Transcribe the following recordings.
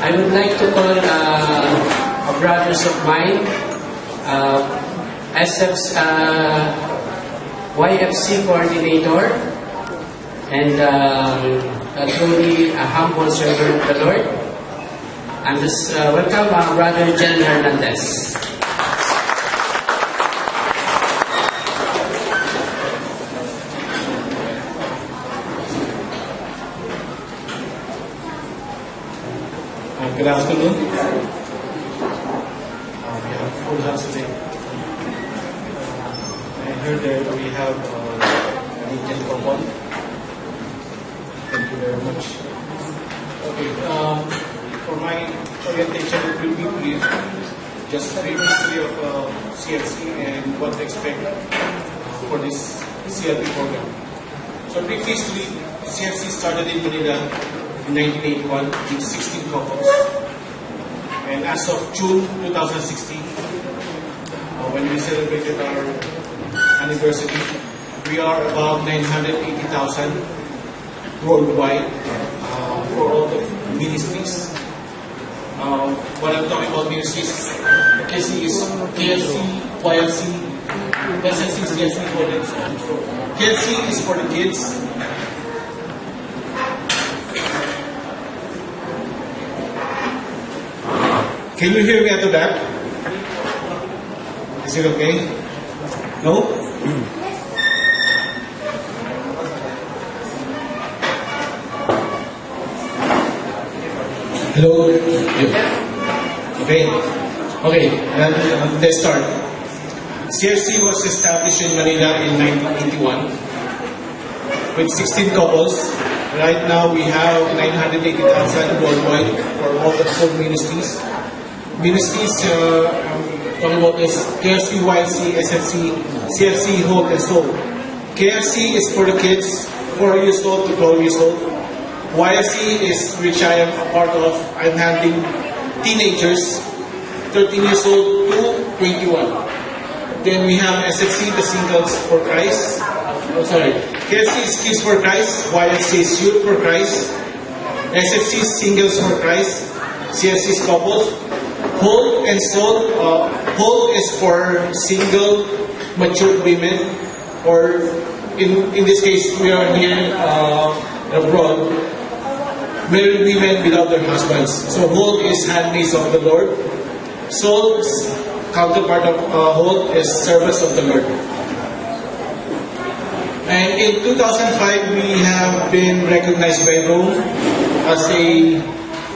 I would like to call brothers of mine, SF's YFC coordinator, and truly a humble servant of the Lord. And just welcome Brother Jen Hernandez. Good afternoon. We have full house today. I heard that we have an Indian couple. Thank you very much. Okay, for my orientation, it will be brief. Just brief history of CFC and what to expect for this CLP program. So brief history, CFC started in Manila in 1981 with 16 couples. And as of June 2016, when we celebrated our anniversary, we are about 980,000 worldwide for all the ministries. What I'm talking about ministries, KC is KLC, YLC, SLC is KLC for them. KLC is for the kids. Can you hear me at the back? Is it okay? No? Hello? Okay. Okay, let's start. CFC was established in Manila in 1981 with 16 couples. Right now we have 980,000 worldwide for all the full ministries. Ministries talking about this KFC, YFC, SFC, CFC, Hope and Soul. KFC is for the kids 4 years old to 12 years old. YFC is which I am a part of. I'm handling teenagers 13 years old to 21. Then we have SFC, the Singles for Christ. KFC is Kids for Christ. YFC is Youth for Christ. SFC is Singles for Christ. CFC is Couples. Hope and Soul. Hope is for single, mature women, or in this case, we are here abroad, married women without their husbands. So Hope is handmaids of the Lord. Soul's counterpart of Hope is servants of the Lord. And in 2005, we have been recognized by Rome as a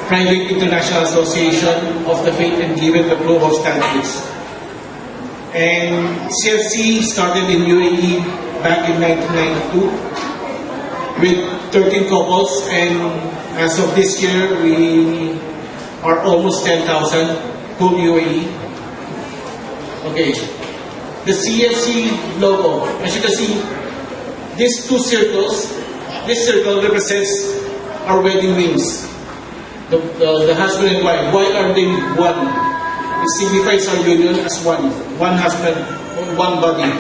private international association of the faith and given the Global Standards. And CFC started in UAE back in 1992 with 13 couples, and as of this year we are almost 10,000 whole UAE. Okay, the CFC logo, as you can see, these two circles, this circle represents our wedding rings. The husband and wife. Why are they one? It signifies our union as one. One husband, one body.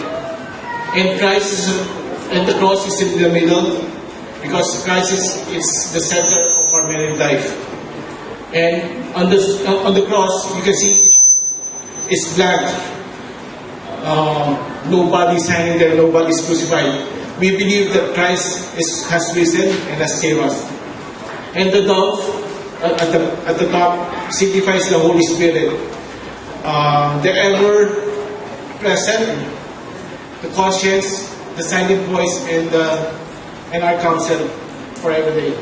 And Christ is, and the cross is in the middle because Christ is the center of our married life. And on the cross, you can see it's black. Nobody's hanging there, nobody's crucified. We believe that Christ has risen and has saved us. And the dove at the top signifies the Holy Spirit. The ever present, the conscience, the silent voice, and our counsel for every day.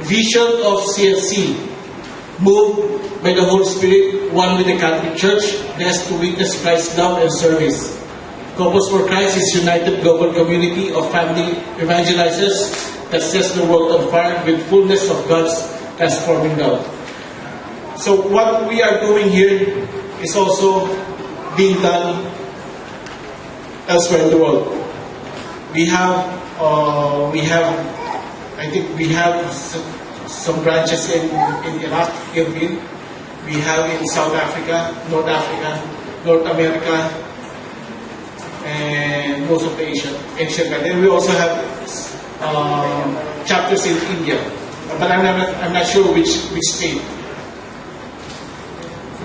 Vision of CFC, moved by the Holy Spirit, one with the Catholic Church, blessed to witness Christ's love and service. Couples for Christ is united global community of family evangelizers that sets the world on fire with fullness of God's transforming love. So what we are doing here is also being done elsewhere in the world. We have some branches in Iraq, Erbil. We have in South Africa, North Africa, North America, and most of the Asian countries. And we also have chapters in India, but I'm not sure which state.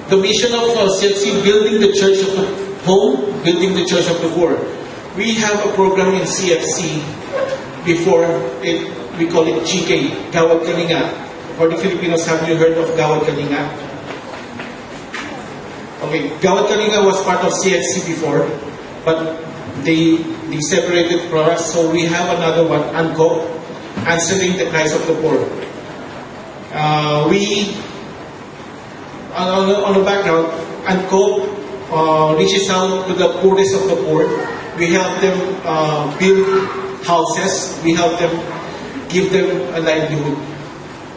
The mission of CFC, building the church of the home, building the church of the poor. We have a program in CFC before, we call it GK, Gawad Kalinga. For the Filipinos, have you heard of Gawad Kalinga? Okay, Gawad Kalinga was part of CFC before, but they separated from us, so we have another one, ANCO, Answering the Cries of the Poor. On the background, ANCO reaches out to the poorest of the poor. We help them build houses. We help them, give them a livelihood.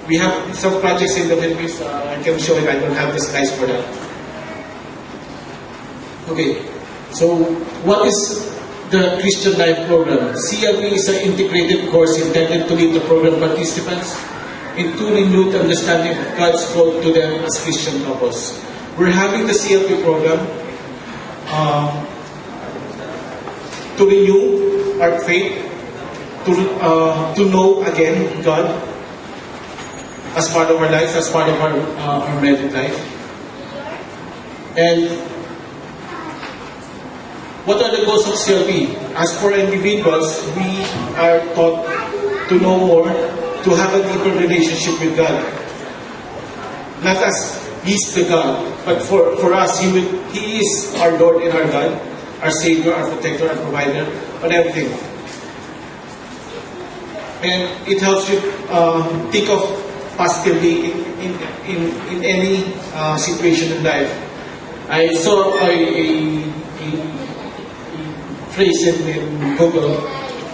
We have some projects in the Philippines. I can show it. I don't have the slides for that. Okay, so what is the Christian Life Program? CLP is an integrated course intended to lead the program participants into renewed understanding of God's call to them as Christian couples. We're having the CLP program to renew our faith, to know again God as part of our life, as part of our married life. And what are the goals of CLP? As for individuals, we are taught to know more, to have a deeper relationship with God. Not as He's the God, but for us, He is our Lord and our God, our Savior, our Protector, our Provider, but everything. And it helps you think of positively in any situation in life. I saw a phrase in Google: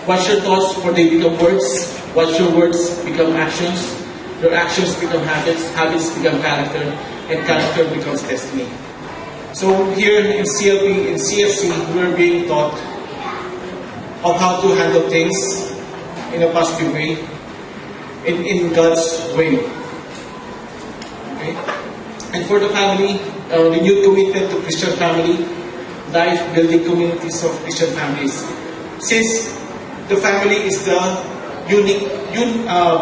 watch your thoughts, for they become words. Watch your words become actions. Your actions become habits. Habits become character. And character becomes destiny. So here in CLP, in CFC, we're being taught of how to handle things in a positive way, in God's way. Okay? And for the family, renewed commitment to Christian family life, building communities of Christian families. Since the family is the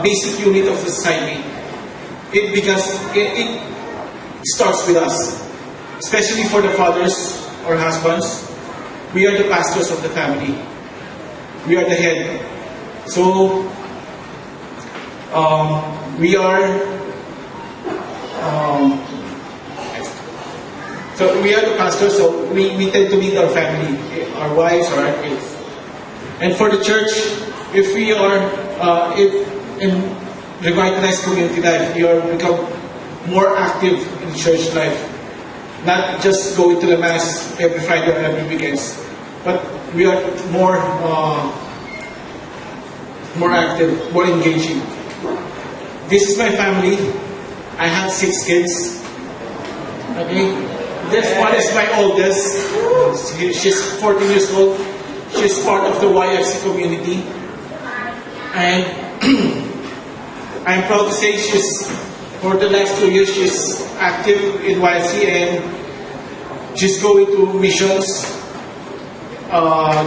basic unit of the society, it starts with us, especially for the fathers or husbands. We are the pastors of the family. We are the head. So we are the pastors, so we tend to lead our family, our wives or our kids. And for the church, if we are in revitalized community life, we are become more active in church life. Not just going to the Mass every Friday or every weekends, but we are more active, more engaging. This is my family. I have 6 kids. Okay, this one is my oldest. She's 14 years old. She's part of the YFC community, and I'm proud to say for the last 2 years she's active in YFC, and she's going to missions.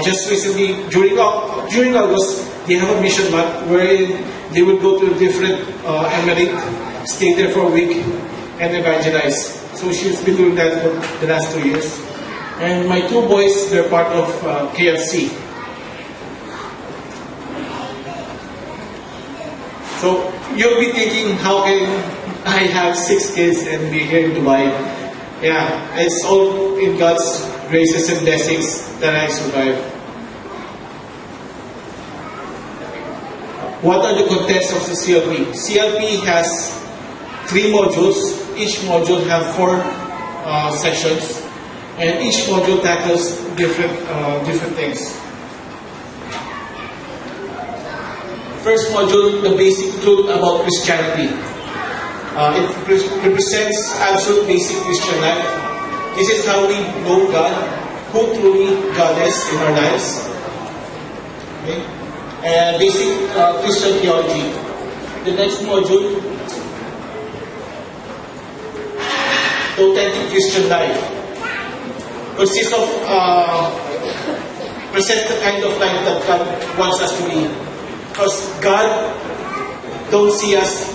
Just recently, during August, they have a mission month where they will go to different emirate, stay there for a week, and evangelize. So she's been doing that for the last 2 years. And my 2 boys, they're part of KFC. So you'll be thinking, how can I have 6 kids and be here in Dubai? Yeah, it's all in God's graces and blessings that I survive. What are the contents of the CLP? CLP has 3 modules. Each module has 4 sessions, and each module tackles different things. First module, the basic truth about Christianity. It represents absolute basic Christian life. This is how we know God, who truly God is in our lives. Okay? And basic Christian theology. The next module, the authentic Christian life, consists of present the kind of life that God wants us to live. Because God don't see us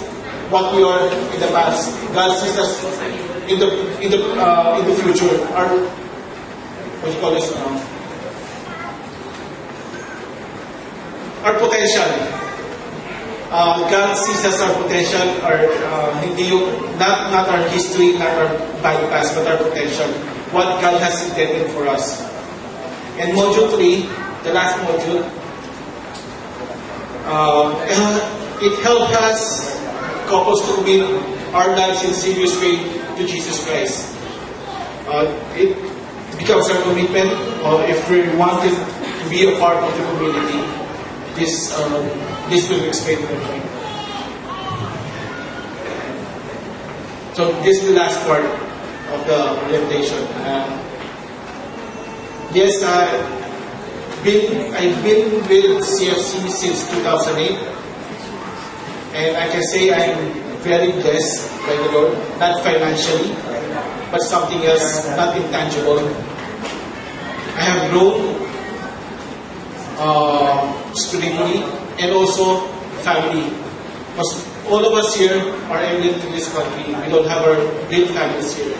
what we are in the past. God sees us in the future. Our what you call this? Our potential. God sees us our potential, not our history, not our bad past, but our potential. What God has intended for us. And module 3, the last module, it helps us couples to commit our lives in serious way to Jesus Christ. It becomes our commitment, or if we wanted to be a part of the community, this will explain the point. So this is the last part of the presentation. Yes, I've been with CFC since 2008, and I can say I'm very blessed by the Lord, not financially, but something else, not intangible. I have grown spiritually and also family. Because all of us here are evident in this country. We don't have our real families here.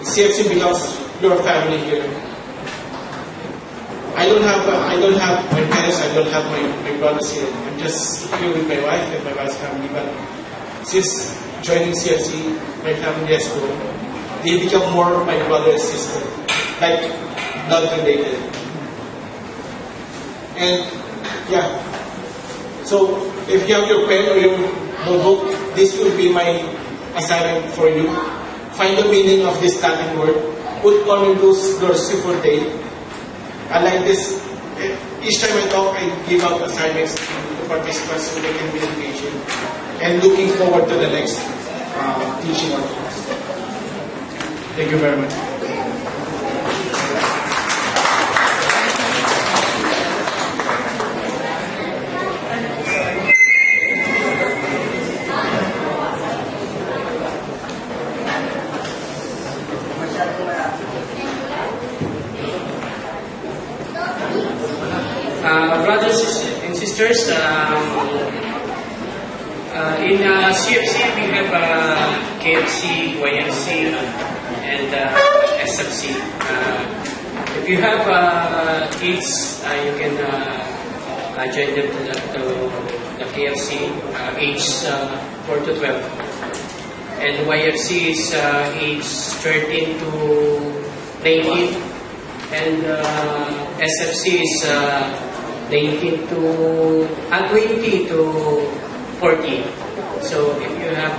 CFC becomes your family here. I don't have my parents, I don't have my brothers here. I'm just here with my wife and my wife's family. But since joining CFC, my family has grown. They become more of my brother and sister, like blood related. And yeah, so if you have your pen or your notebook, this will be my assignment for you. Find the meaning of this Latin word. Put Cornelius Dorsi Day. I like this. Each time I talk, I give out assignments to participants so they can be engaging. And looking forward to the next teaching or class. Thank you very much. Brothers and sisters, in CFC we have KFC, YFC, and SFC. If you have kids, you can join them to the KFC, age 4 to 12. And YFC is age 13 to 19. And SFC is 19 to 20 to 40. So if you have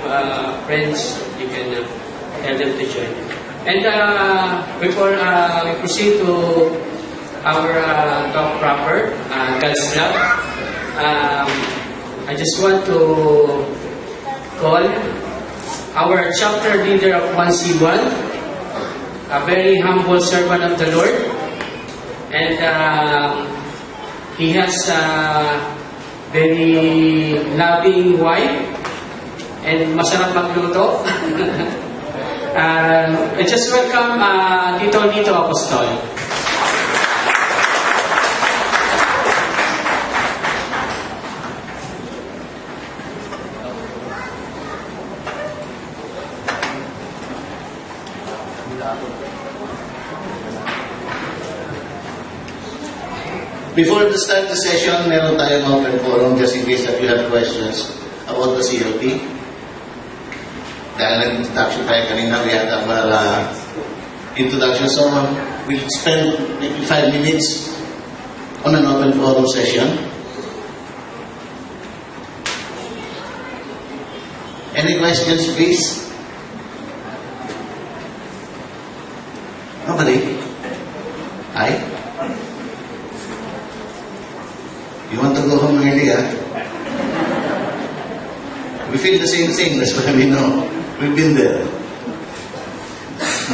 friends, you can tell them to join. And before we proceed to our talk proper, God's love, I just want to call our chapter leader of 1C1, a very humble servant of the Lord, and he has a very loving wife and masarap magluto. I just welcome Tito Nito Apostol. Before to start the session, meron tayong open forum just in case that you have questions about the CLP. Dahil nag-introduction tayo kanina, we had our introduction. So, we'll spend maybe 5 minutes on an open forum session. Any questions, please? Nobody? Hi? You want to go home early, huh? We feel the same thing, that's why we know. We've been there.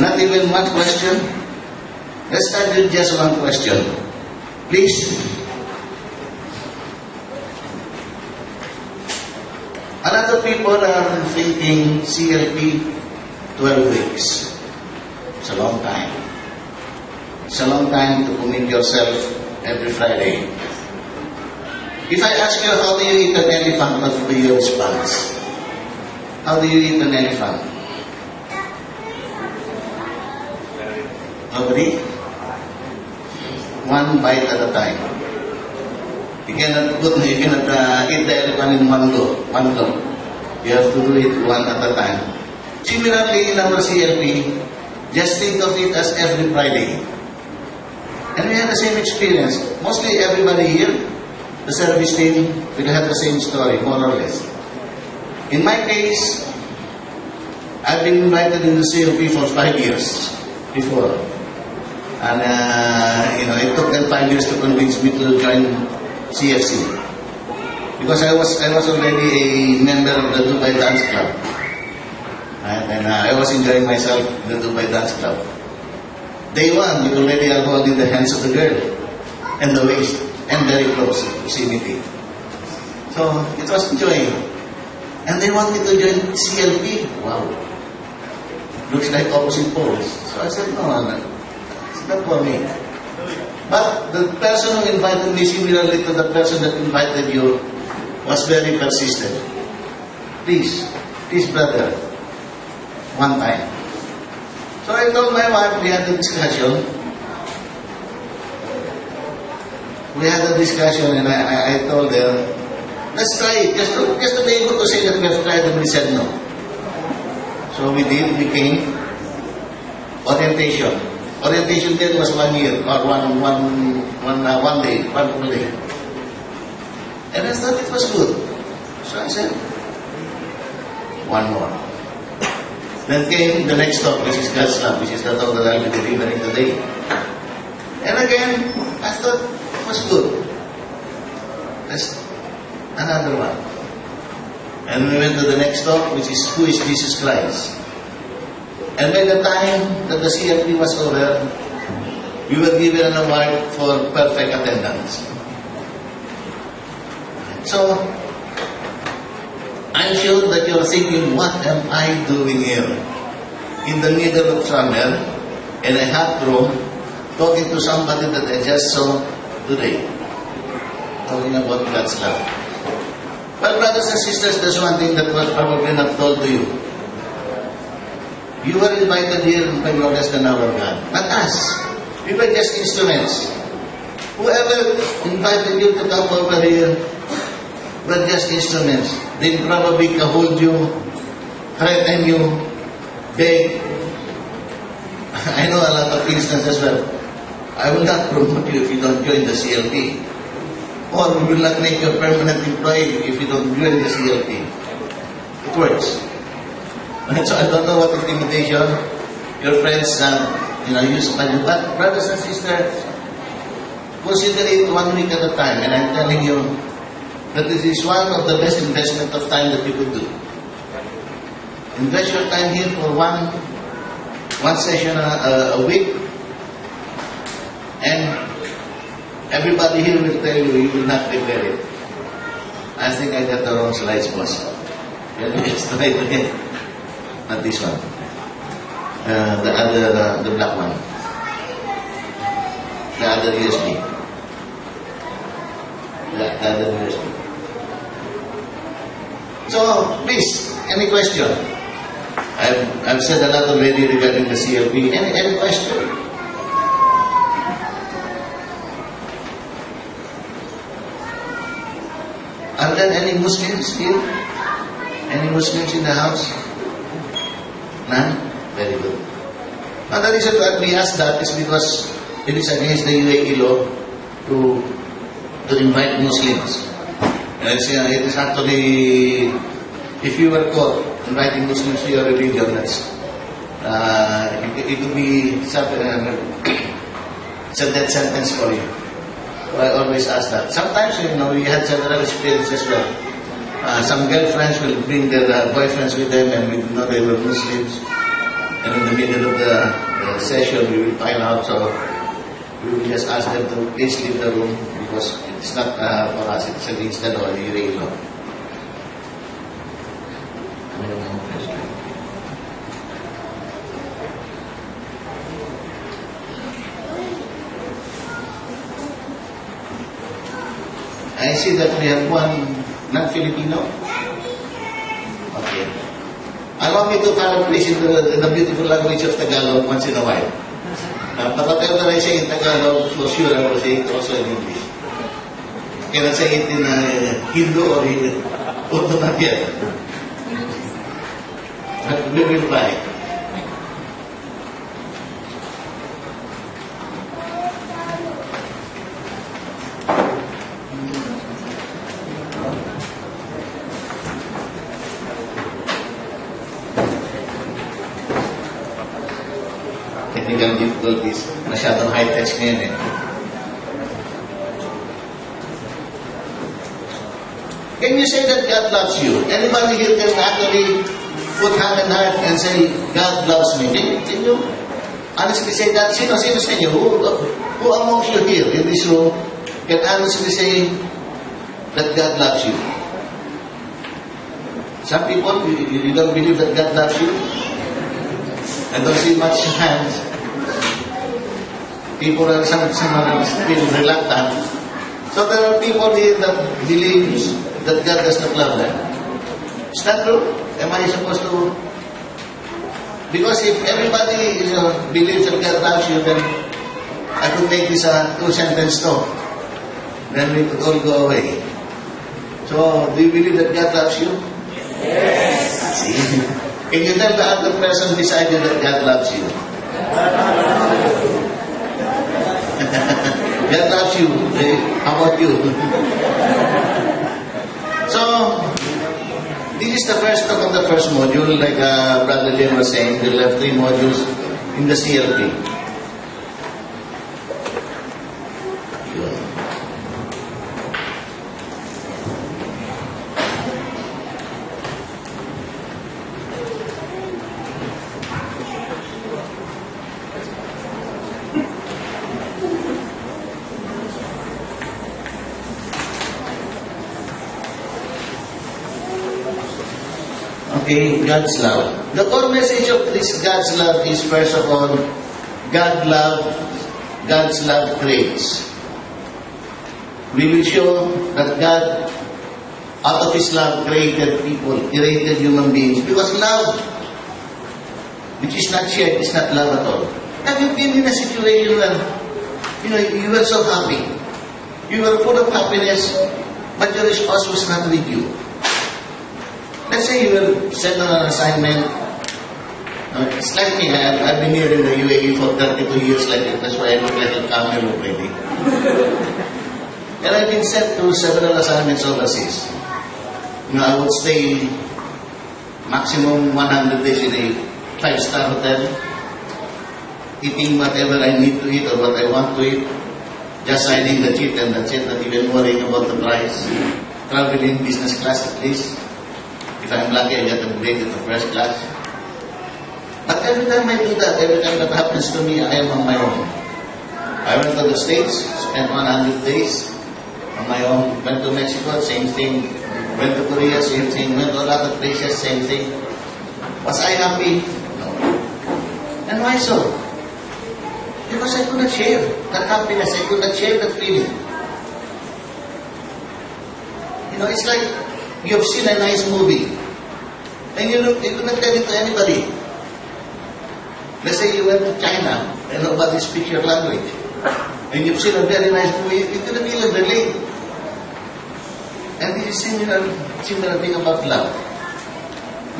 Not even one question. Let's start with just one question. Please. A lot of people are thinking CLP 12 weeks. It's a long time. It's a long time to commit yourself every Friday. If I ask you, how do you eat an elephant, what will be your response? How do you eat an elephant? Nobody? One bite at a time. You cannot eat the elephant in one go. You have to do it one at a time. Similarly, in our CLP, just think of it as every Friday. And we had the same experience. Mostly everybody here, the service team, will have the same story, more or less. In my case, I've been invited in the CLP for 5 years before. And, it took them 5 years to convince me to join CFC. Because I was already a member of the Dubai Dance Club. Right? And I was enjoying myself in the Dubai Dance Club. Day one, you already are holding the hands of the girl and the waist and very close proximity. So it was enjoying. And they want me to join CLP. Wow. Looks like opposite poles. So I said, no, it's not for me. But the person who invited me, similarly to the person that invited you, was very persistent. Please, brother, one time. So I told my wife, we had a discussion. And I told her, let's try it, just to be able to say that we have tried, and we said no. So we did, we came. Orientation. Orientation then was 1 year, or one day, one full day. And I thought it was good. So I said, one more. Then came the next talk, which is God's love, which is the talk that I'll be delivering today. And again, I thought it was good. That's another one. And we went to the next talk, which is Who is Jesus Christ? And by the time that the CLP was over, we were given an award for perfect attendance. So, I'm sure that you're thinking, what am I doing here? In the middle of summer, in a hot room, talking to somebody that I just saw today. Talking about God's love. Well, brothers and sisters, there's one thing that was probably not told to you. You were invited here by no less than our God. Not us. We were just instruments. Whoever invited you to come over here were just instruments. They probably hold you, threaten you, beg. I know a lot of instances where I will not promote you if you don't join the CLP. Or we will not make you a permanent employee if you don't join the CLP. It works. So I don't know what intimidation your friends use upon you. But brothers and sisters, consider it 1 week at a time. And I'm telling you, that this is one of the best investment of time that you could do. Invest your time here for one session a week, and everybody here will tell you, you will not regret it. I think I got the wrong slides, boss. Can you just try it again? Not this one. The black one. The other USB. The other USB. So, please, any question? I've said a lot already regarding the CLP. Any question? Are there any Muslims here? Any Muslims in the house? None? Very good. Now, the reason why we ask that is because it is against the UAE law to invite Muslims. It is actually, if you were caught inviting Muslims to your religion, that's, it could be it's a death sentence for you. So I always ask that. Sometimes, we had several experiences where some girlfriends will bring their boyfriends with them, and we know they were Muslims. And in the middle of the session, we will find out, so we will just ask them to please leave the room, because it's not for us, it's against the law, the UAE law. I see that we have one non-Filipino. Okay. Allow me to paraphrase in the beautiful language of Tagalog once in a while. But whatever I say in Tagalog, for sure I will say it also in English. I cannot say it in Hindu or in Urdu not yet. But we will try. Technical difficulties. Masyadong high-tech ngayon eh. Can you say that God loves you? Anybody here can actually put hand in heart and say, God loves me? Can you honestly say that? Sino sa inyo? Who amongst you here in this room can honestly say that God loves you? Some people, you don't believe that God loves you? I don't see much hands. People are some are still reluctant. So there are people here that believe that God does not love them. Is that true? Am I supposed to? Because if everybody believes that God loves you, then I could make this a two-sentence talk. Then we could all go away. So, do you believe that God loves you? Yes. See? Can you tell the other person beside you that God loves you? God loves you. How about you? So, this is the first talk of the first module. Like Brother Jim was saying, we'll have 3 modules in the CLP. Yun. Okay, God's love. The core message of this God's love is, first of all, God's love creates. We will show that God, out of His love, created people, created human beings. Because love, which is not shared, is not love at all. Have you been in a situation where, you were so happy, you were full of happiness, but your spouse was not with you? Let's say you were sent on an assignment. It's like me, I've been here in the UAE for 32 years like that. That's why I look like a camel already. And I've been sent to several assignments overseas. I would stay maximum 100 days in a 5-star hotel, eating whatever I need to eat or what I want to eat, just signing the cheat and that's it, not even worrying about the price. Traveling business class at least. If I'm lucky, I get a break in the first class. But every time I do that, every time that happens to me, I am on my own. I went to the States, spent 100 days on my own. Went to Mexico, same thing. Went to Korea, same thing. Went to a lot of places, same thing. Was I happy? No. And why so? Because I could not share that happiness. I could not share that feeling. It's like you've seen a nice movie and you could not tell it to anybody. Let's say you went to China and nobody speaks your language and you've seen a very nice movie, you couldn't even relate. And this is similar thing about love.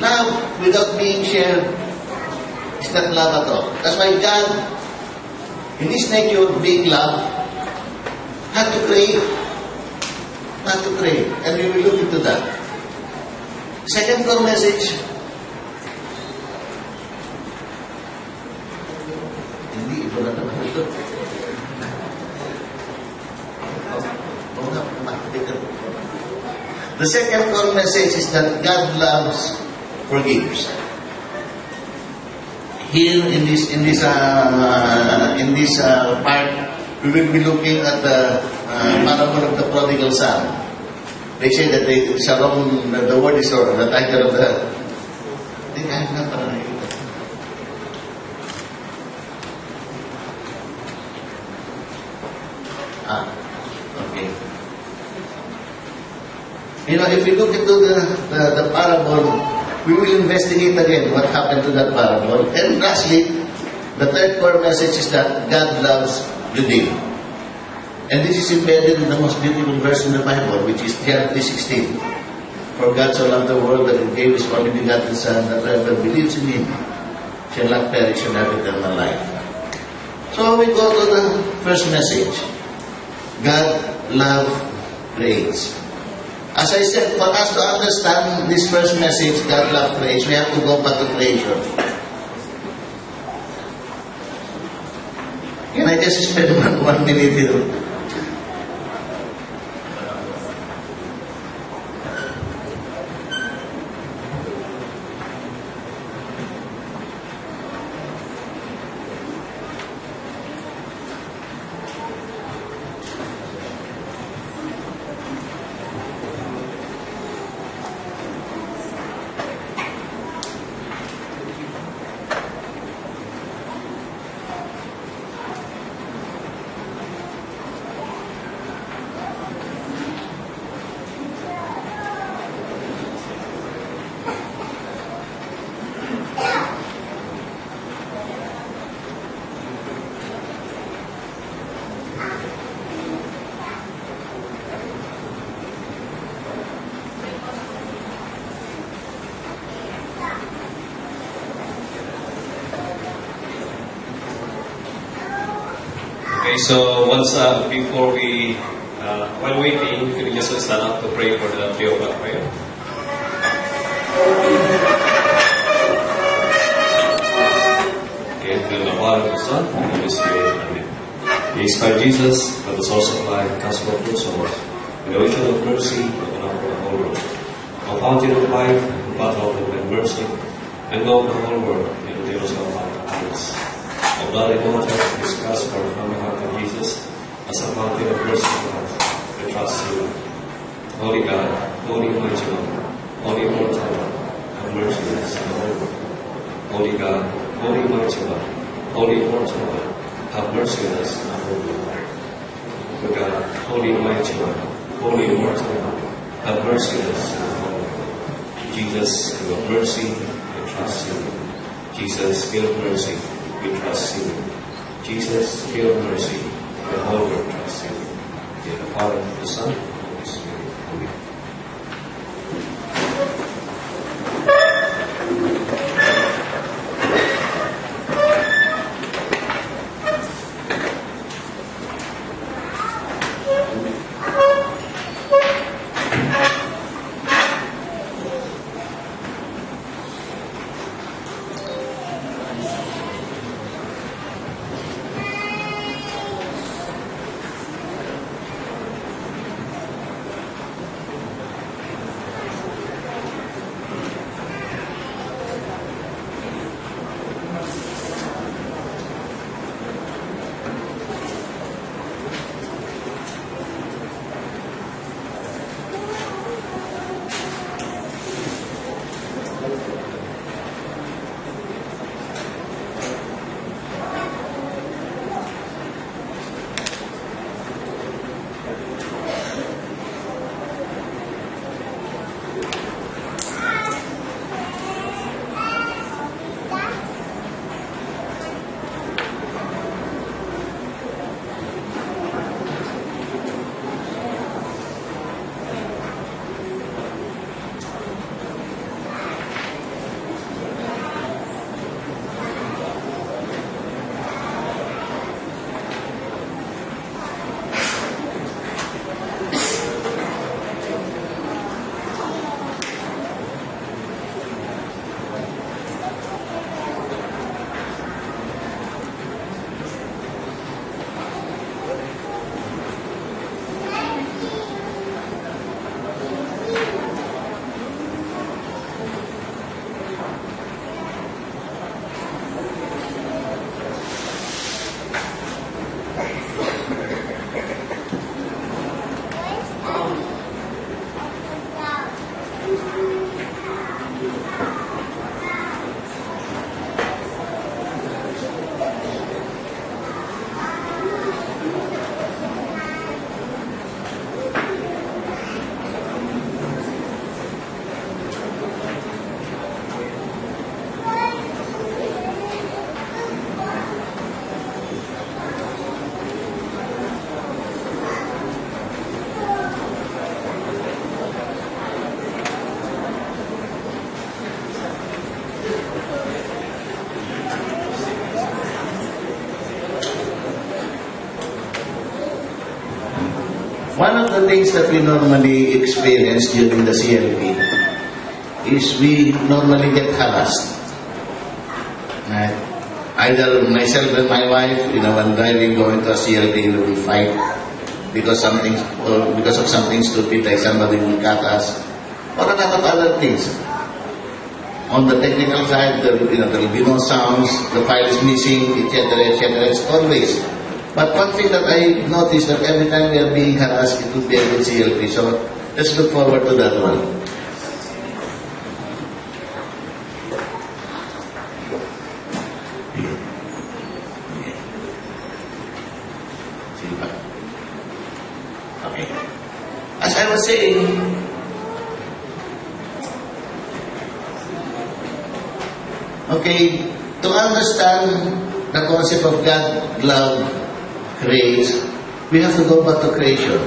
Love without being shared is not love at all. That's why God, in His nature of being love, had to create. Had to create. And we will look into that. Second core message. Hindi, ito na naman ito. The second core message is that God loves, forgives. Here in this part, we will be looking at the parable of the prodigal son. They say that the word is wrong, the title of the... I think I'm not right. Okay. You know, if you look into the parable, we will investigate again what happened to that parable. And lastly, the third core message is that God loves Judea. And this is embedded in the most beautiful verse in the Bible, which is John 3:16. For God so loved the world that He gave His only begotten Son, that whoever believes in Him shall not perish and have eternal life. So we go to the first message. God love creates. As I said, for us to understand this first message, God love creates, we have to go back to creation. Can I just spend one minute here? Okay, so while waiting, can you just stand up to pray for the 3 o'clock prayer? Okay, in the name of the Father, the Son, and the Holy Spirit. Amen. Praise by Jesus, by the source of life, gospel of good souls, and the ocean of mercy, open up for the whole world. O fountain of life, who battle and mercy, and go the whole world, in the days of our lives. O blood and water, discuss for from the heart of Jesus, as a fountain of mercy and life, we trust you. Holy God, Holy Mighty One, Holy Immortal One, have mercy on us and the whole world. Holy God, Holy Mighty One, Holy Immortal One, have mercy on us and the whole world. Holy God, Holy Mighty One, Holy Immortal One, have mercy on us and the whole world. Jesus, give us mercy, we trust you. Jesus, give mercy, we trust you. Jesus, give mercy, the whole world trusts you. In the Father, the Son, and the Holy Spirit. Amen. One of the things that we normally experience during the CLP is we normally get harassed. Right? Either myself and my wife, when driving going to a CLP, we will fight because of something stupid, like somebody will cut us, or a lot of other things. On the technical side, there will be no sounds, the file is missing, etc., etc. It's always. But one thing that I noticed that every time we are being harassed, it will be a good CLP. So let's look forward to that one. Okay. As I was saying, to understand the concept of God, love, grace, we have to go back to creation.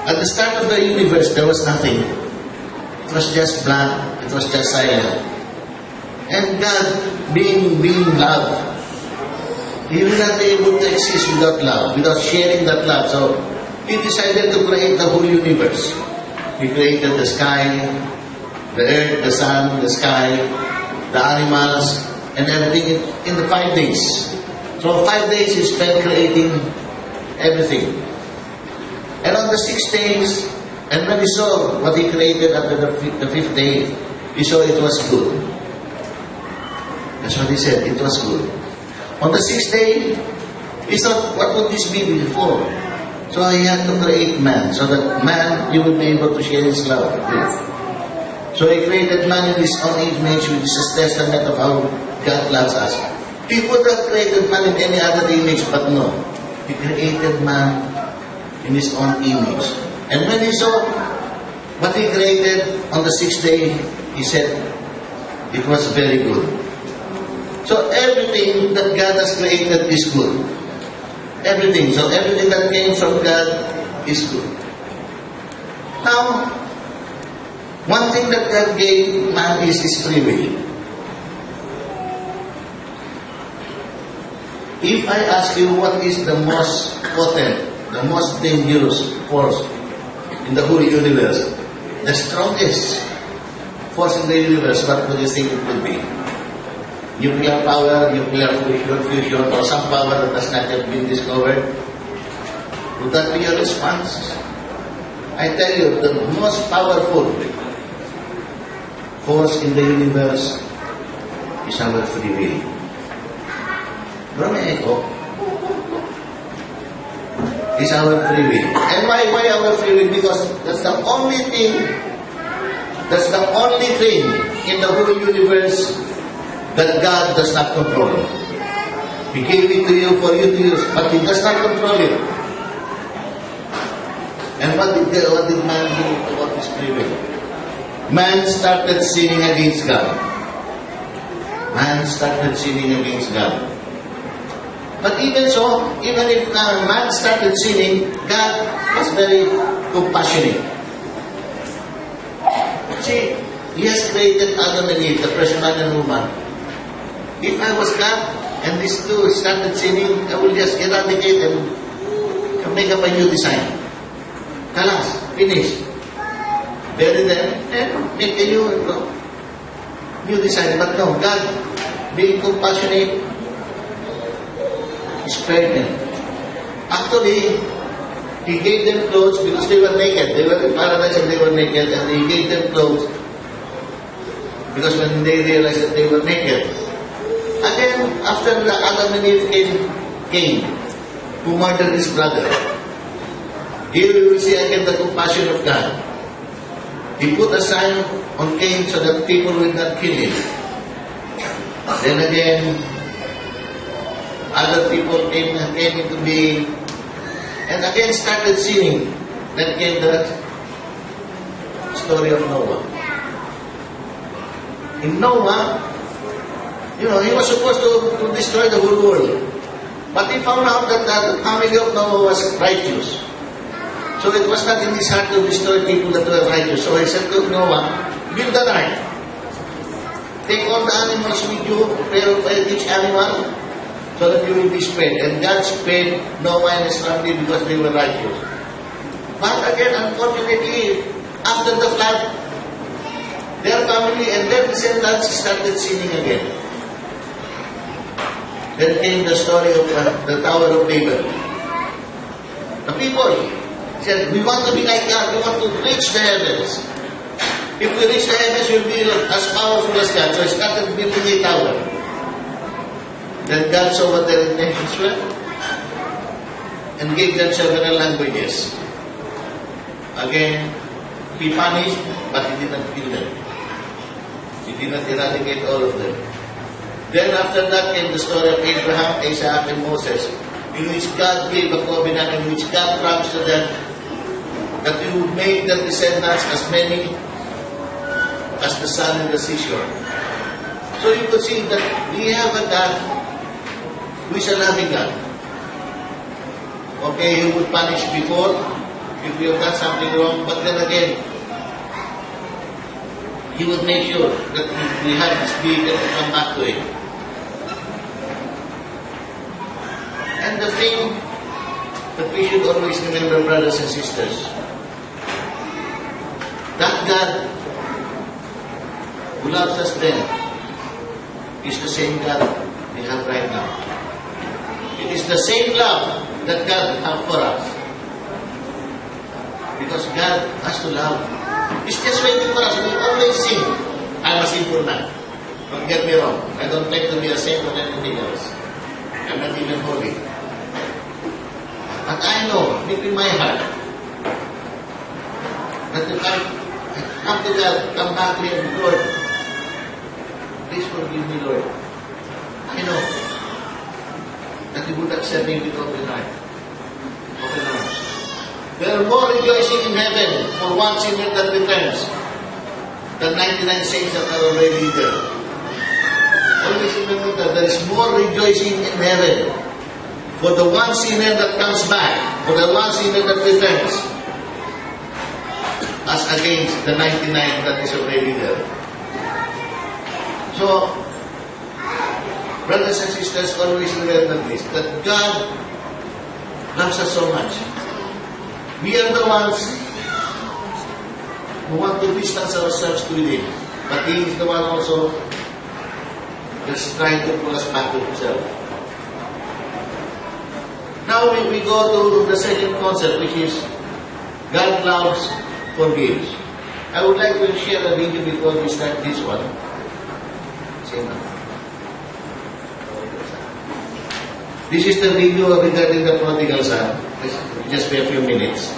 At the start of the universe, there was nothing. It was just blank. It was just silent. And God, being love, He will not be able to exist without love, without sharing that love. So, He decided to create the whole universe. He created the sky, the earth, the sun, the sky, the animals, and everything in the 5 days. So 5 days He spent creating everything. And on the 6 days, and when He saw what He created after the 5th day, He saw it was good. That's what He said, it was good. On the 6th day, He thought, what would this be before? So He had to create man, so that man, He would be able to share His love with. So He created man in His own image, which is a testament of how God loves us. He could have created man in any other image, but no. He created man in His own image. And when He saw what He created on the 6th day, He said, it was very good. So everything that God has created is good. Everything. So everything that came from God is good. Now, one thing that God gave man is His free will. If I ask you what is the most potent, the most dangerous force in the whole universe, the strongest force in the universe, what would you think it would be? Nuclear power, nuclear fusion, or some power that has not yet been discovered? Would that be your response? I tell you, the most powerful force in the universe is our free will. Bro, may echo? Is our free will. And why our free will? Because that's the only thing in the whole universe that God does not control. He gave it to you for you to use, but He does not control it. And what did man do about his free will? Man started sinning against God. Man started sinning against God. But even so, even if man started sinning, God was very compassionate. See, He has created Adam and Eve, the first man and woman. If I was God and these two started sinning, I will just eradicate them and make up a new design. Kalas, finish. Bury them and make a new design. But no, God, being compassionate, spared them. Actually, He gave them clothes because they were naked. They were in paradise and they were naked, and He gave them clothes because when they realized that they were naked. Again, after Adam and Eve came, who murdered his brother, here we will see again the compassion of God. He put a sign on Cain so that people will not kill him. Then again, other people came into being, and again started sinning. Then came the story of Noah. In Noah, he was supposed to destroy the whole world. But he found out that the family of Noah was righteous. So it was not in his heart to destroy people that were righteous. So he said to Noah, build an ark. Take all the animals with you, prepare for each animal, so that you will be spared. And God spared Noah and his family because they were righteous. But again, unfortunately, after the flood, their family and their descendants started sinning again. Then came the story of the Tower of Babel. The people said, we want to be like God, we want to reach the heavens. If we reach the heavens, we'll be as powerful as God. So he started building a tower. Then God saw what their intentions were and gave them several languages. Again, he punished, but he did not kill them. He did not eradicate all of them. Then after that came the story of Abraham, Isaac, and Moses, in which God gave a covenant, in which God promised to them that He would make their descendants as many as the sand in the seashore. So you could see that we have a God who is a loving God. Okay, He would punish before if we have done something wrong, but then again, He would make sure that we have this vehicle to come back to Him. And the thing that we should always remember, brothers and sisters, that God who loves us then is the same God we have right now. It is the same love that God has for us. Because God has to love. He's just waiting for us. We always sing, I'm a sinful man. Don't get me wrong. I don't claim to be a saint or anything else. I'm not even holy. But I know, deep in my heart, that if I come to God, come back to Him, Lord, please forgive me, Lord. I know that He would accept me with open heart, open arms. There are more rejoicing in heaven for one sinner that returns than 99 saints that are already there. Always remember that there is more rejoicing in heaven for the one sinner that comes back, for the one sinner that returns, as against the 99 that is already there. So, brothers and sisters, always remember this, that God loves us so much. We are the ones who want to distance ourselves to Him, but He is the one also that's trying to pull us back to Himself. Now we go to the second concept, which is God loves, forgives. I would like to share a video before we start this one. This is the video regarding the prodigal son. Just be a few minutes.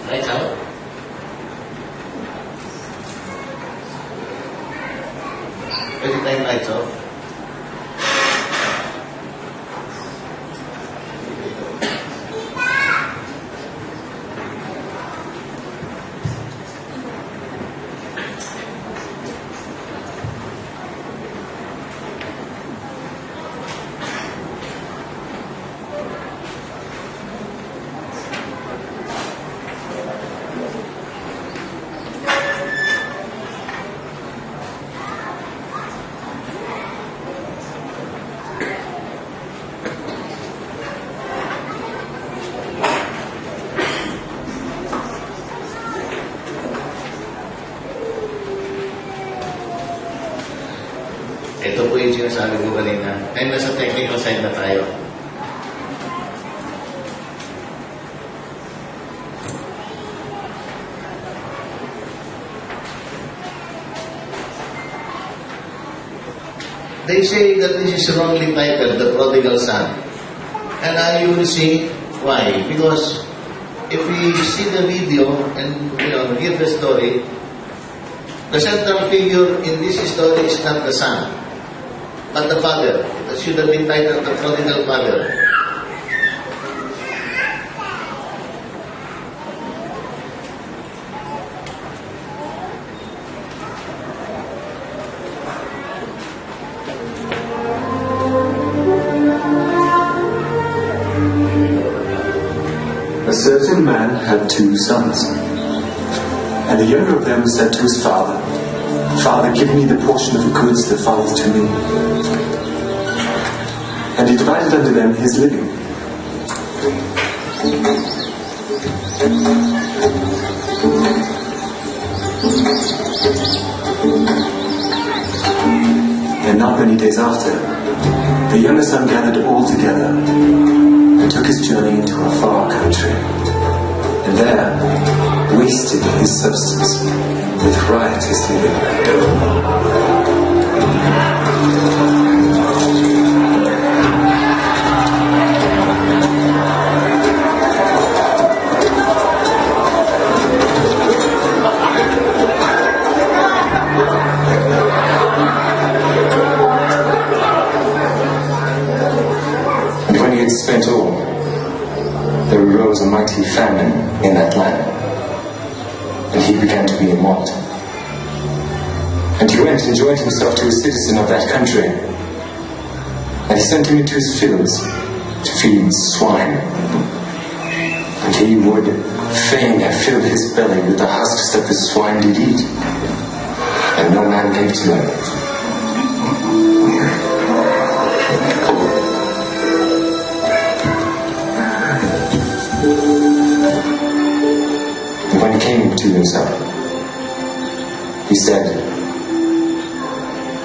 Lights out. Every time lights off. Ito po yung sinasabi ko kanina. Ay, nasa technical side na tayo. They say that this is wrongly titled, The Prodigal Son. And I will see why. Because if we see the video and hear the story, the central figure in this story is not the son, but the father. It should have been titled The Prodigal Father. A certain man had 2 sons, and the younger of them said to his father, Father, give me the portion of the goods that falls to me. And he divided unto them his living. And not many days after, the younger son gathered all together and took his journey into a far country, and there wasted his substance with riotous living. And when he had spent all, there arose a mighty famine in that land, and he began to be in want. And he went and joined himself to a citizen of that country, and he sent him into his fields to feed swine. And he would fain have filled his belly with the husks that the swine did eat, and no man gave to him. And when he came to himself, he said,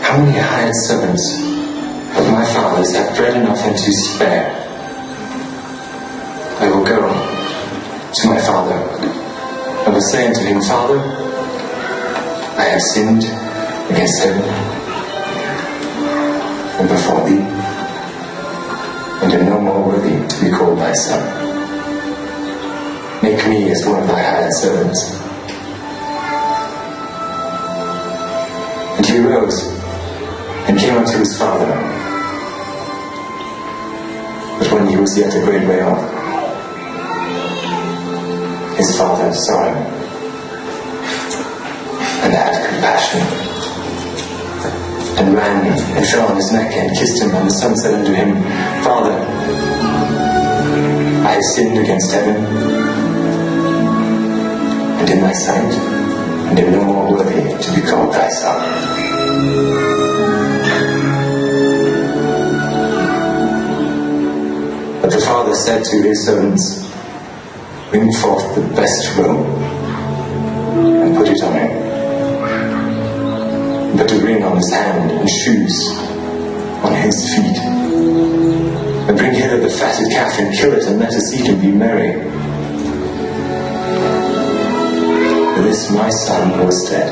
"How many hired servants of my father's have bread enough and to spare? I will go to my father, and will say unto him, Father, I have sinned against heaven and before thee, and am no more worthy to be called thy son. Make me as one of thy hired servants." And he arose and came unto his father. But when he was yet a great way off, his father saw him and had compassion, and ran and fell on his neck and kissed him. And the son said unto him, "Father, I have sinned against heaven and in thy sight, and am no more worthy to be called thy son." But the father said to his servants, "Bring forth the best robe and put it on him. Put a ring on his hand and shoes on his feet. And bring hither the fatted calf and kill it, and let us eat and be merry. For this my son was dead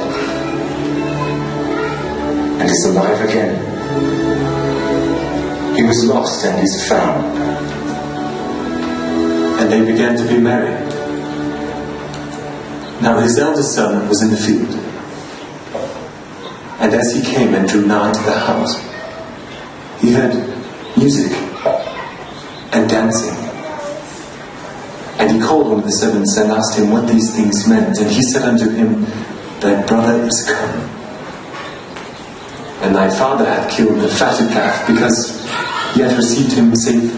and is alive again. He was lost and is found." And they began to be merry. Now his eldest son was in the field. And as he came and drew nigh to the house, he heard music and dancing. And he called one of the servants and asked him what these things meant. And he said unto him, "Thy brother is come, and thy father hath killed the fatted calf, because he hath received him safe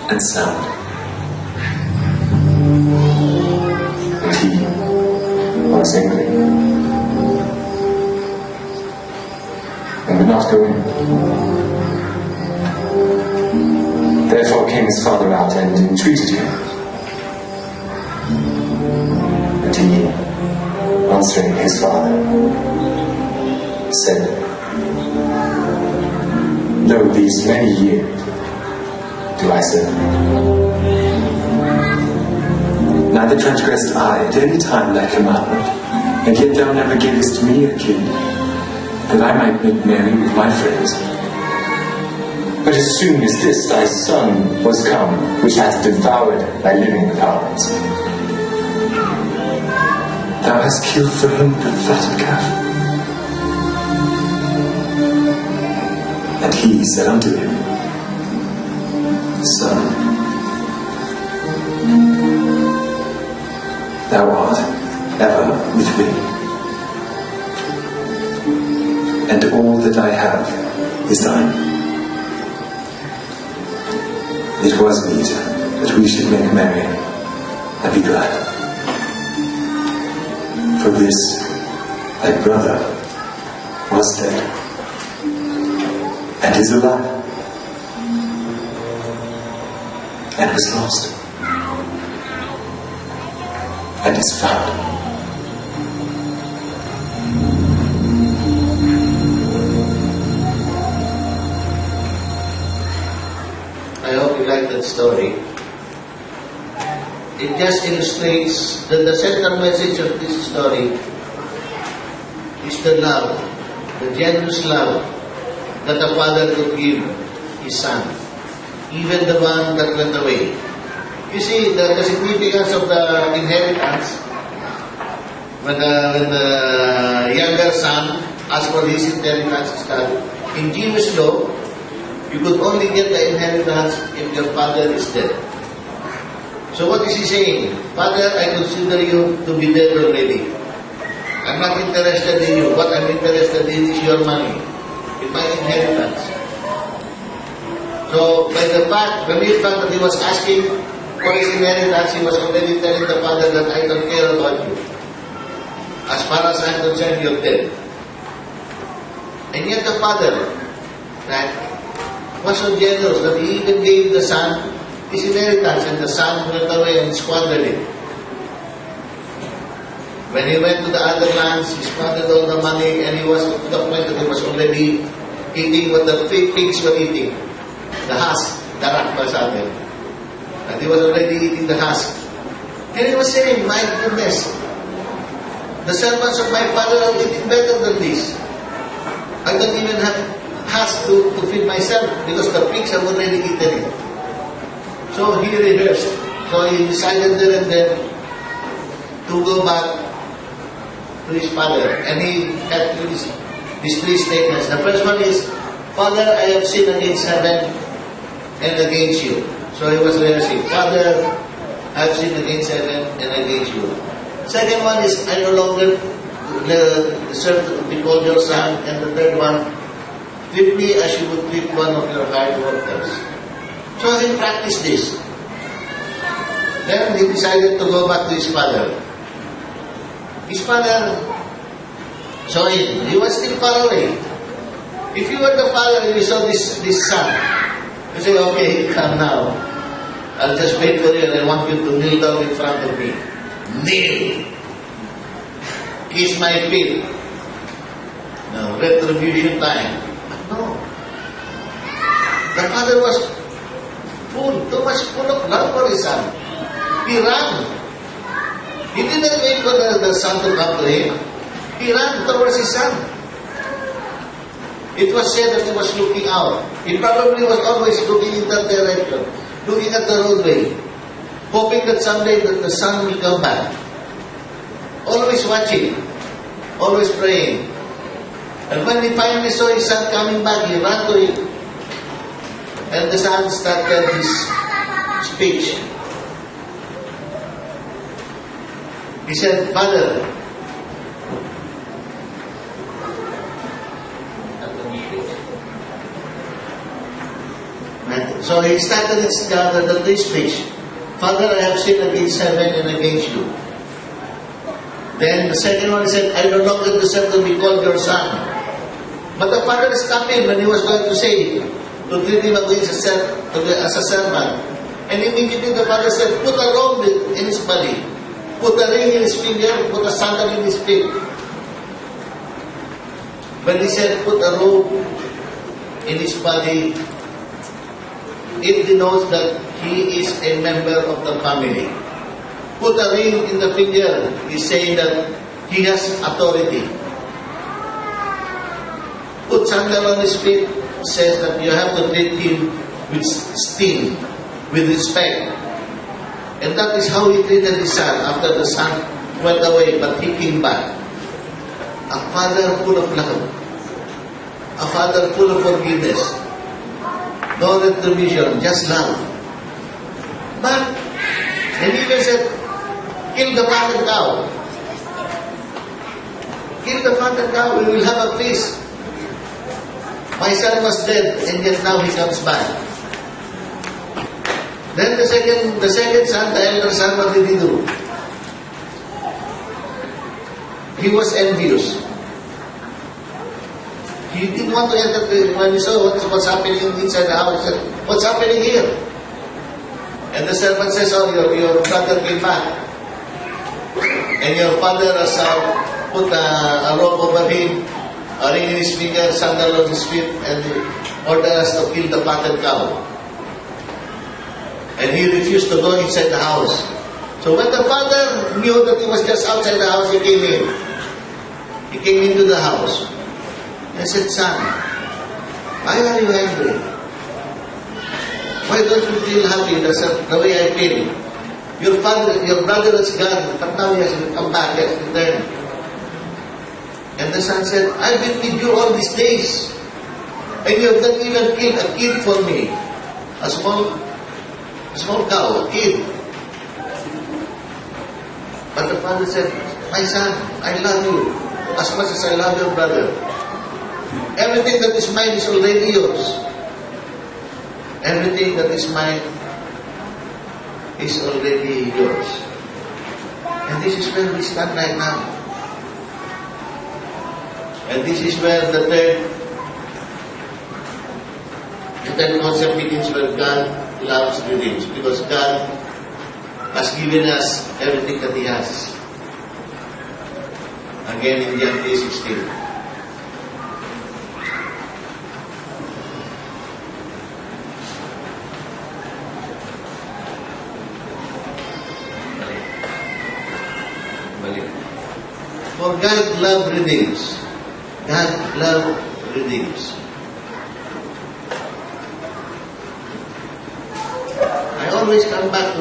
and sound." And he was angry, and would not go in. Therefore came his father out and entreated him. And he, answering his father, said, "Lo, these many years do I serve. Neither transgressed I at any time thy commandment, and yet thou never gavest me a kid, that I might make merry with my friends. But as soon as this thy son was come, which hath devoured thy living garments, thou hast killed for him the fatted calf." And he said unto him, "Son, thou art ever with me, and all that I have is thine. It was meet that we should make merry and be glad. For this thy brother was dead and is alive, and was lost and is found. I hope you like that story. It just illustrates that the central message of this story is the love, the generous love that the Father could give His Son, even the one that went away. You see, the significance of the inheritance, when the younger son asked for his inheritance, is that in Jewish law, you could only get the inheritance if your father is dead. So what is he saying? Father, I consider you to be dead already. I'm not interested in you. What I'm interested in is your money, in my inheritance. So by the mere fact that he was asking for his inheritance, he was already telling the father that I don't care about you. As far as I'm concerned, you're dead. And yet the father, right, was so generous that he even gave the son his inheritance, and the son went away and squandered it. When he went to the other lands, he squandered all the money, and he was to the point that he was already eating what the pigs were eating. The husk, the rakpasatin. And he was already eating the husk. And he was saying, my goodness, the servants of my father are eating better than this. I don't even have husk to feed myself because the pigs have already eaten it. So he rehearsed. So he decided there and then to go back to his father. And he had these three statements. The first one is, Father, I have sinned against heaven and against you. So he was rehearsing. Father, I have sinned against heaven and against you. Second one is, I no longer deserve to be called your son. And the third one, treat me as you would treat one of your hard workers. So he practiced this. Then he decided to go back to his father. His father saw him. He was still far away. If you were the father and you saw this son, you say, okay, come now. I'll just wait for you and I want you to kneel down in front of me. Kneel. Kiss my feet. No, retribution time. No. The father was too much full of love for his son. He ran. He didn't wait for the son to come to him. He ran towards his son. It was said that he was looking out. He probably was always looking in that direction, looking at the roadway, hoping that someday that the son will come back. Always watching, always praying. And when he finally saw his son coming back, he ran to him. And the son started his speech. He said, Father, so he started his speech. Father, I have sinned against heaven and against you. Then the second one, he said, I no longer deserve to be called your son. But the father stopped him when he was going to say it, to treat him as a servant. And immediately the father said, put a robe in his body, put a ring in his finger, put a sandal in his feet. When he said, put a robe in his body, it denotes that he is a member of the family. Put a ring in the finger, he's saying that he has authority. Put sandal on his feet, says that you have to treat him with esteem, with respect. And that is how he treated his son after the son went away, but he came back. A father full of love. A father full of forgiveness. No retribution, just love. But, and he even said, kill the fatted cow. Kill the fatted cow, we will have a feast. My son was dead, and yet now he comes back. Then the second son, the elder son, what did he do? He was envious. He didn't want to enter when he saw what's happening inside the house. He said, what's happening here? And the servant says, oh, your brother came back. and your father has put a rope over him, a ring in his finger, sandal on his feet, and ordered us to kill the fatted cow. And he refused to go inside the house. So when the father knew that he was just outside the house, he came in. He came into the house. And said, "Son, why are you angry? Why don't you feel happy the way I feel? Your brother is gone, but now he has come back, he has returned." And the son said, "I've been with you all these days, and you have not even killed a kid for me. A small cow, a kid." But the father said, "My son, I love you as much as I love your brother. Everything that is mine is already yours. Everything that is mine is already yours." And this is where we stand right now. And this is where the third concept begins, where God loves redeems. Because God has given us everything that He has. Again in John 3:16. For God love redeems. God love redeems. I always come back to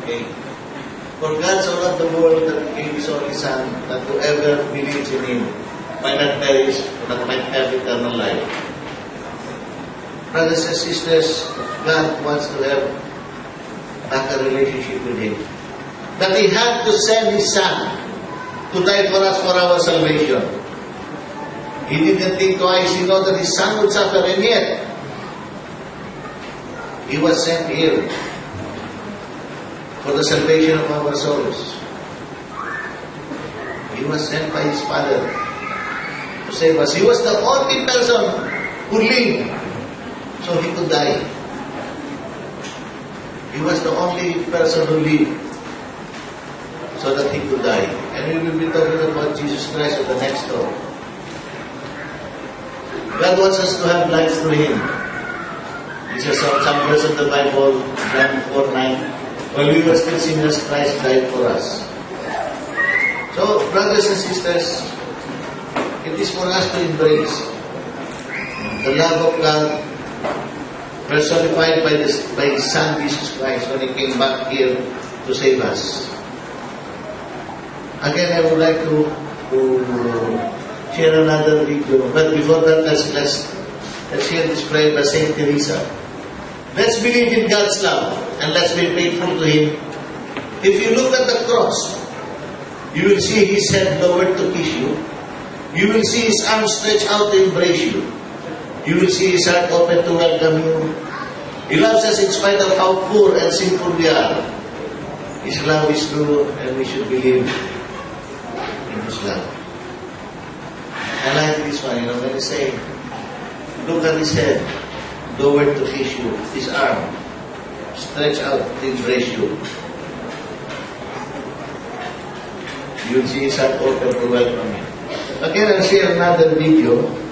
okay. For God so loved the world that He gave His only Son, that whoever believes in Him might not perish, but might have eternal life. Brothers and sisters, God wants to have back a relationship with Him. That He had to send His Son to die for us for our salvation. He didn't think twice. He know that His Son would suffer, and yet He was sent here for the salvation of our souls. He was sent by His Father to save us. He was the only person who lived so He could die. He was the only person who lived so that He could die. And we will be talking about Jesus Christ in the next talk. God wants us to have life through Him. This is some verse of the Bible, John 4:9. While we were still sinners, Christ died for us. So, brothers and sisters, it is for us to embrace the love of God personified by His Son Jesus Christ when He came back here to save us. Again, I would like to share another video. But before that, let's share this prayer by Saint Teresa. Let's believe in God's love and let's be faithful to Him. If you look at the cross, you will see His head lowered to kiss you. You will see His arms stretched out to embrace you. You will see His heart open to welcome you. He loves us in spite of how poor and sinful we are. His love is true and we should believe in His love. I like this one, when He say, look at His head, lowered to kiss you, His arm stretched out to embrace you. You will see His heart open to welcome you. Again, I'll share another video.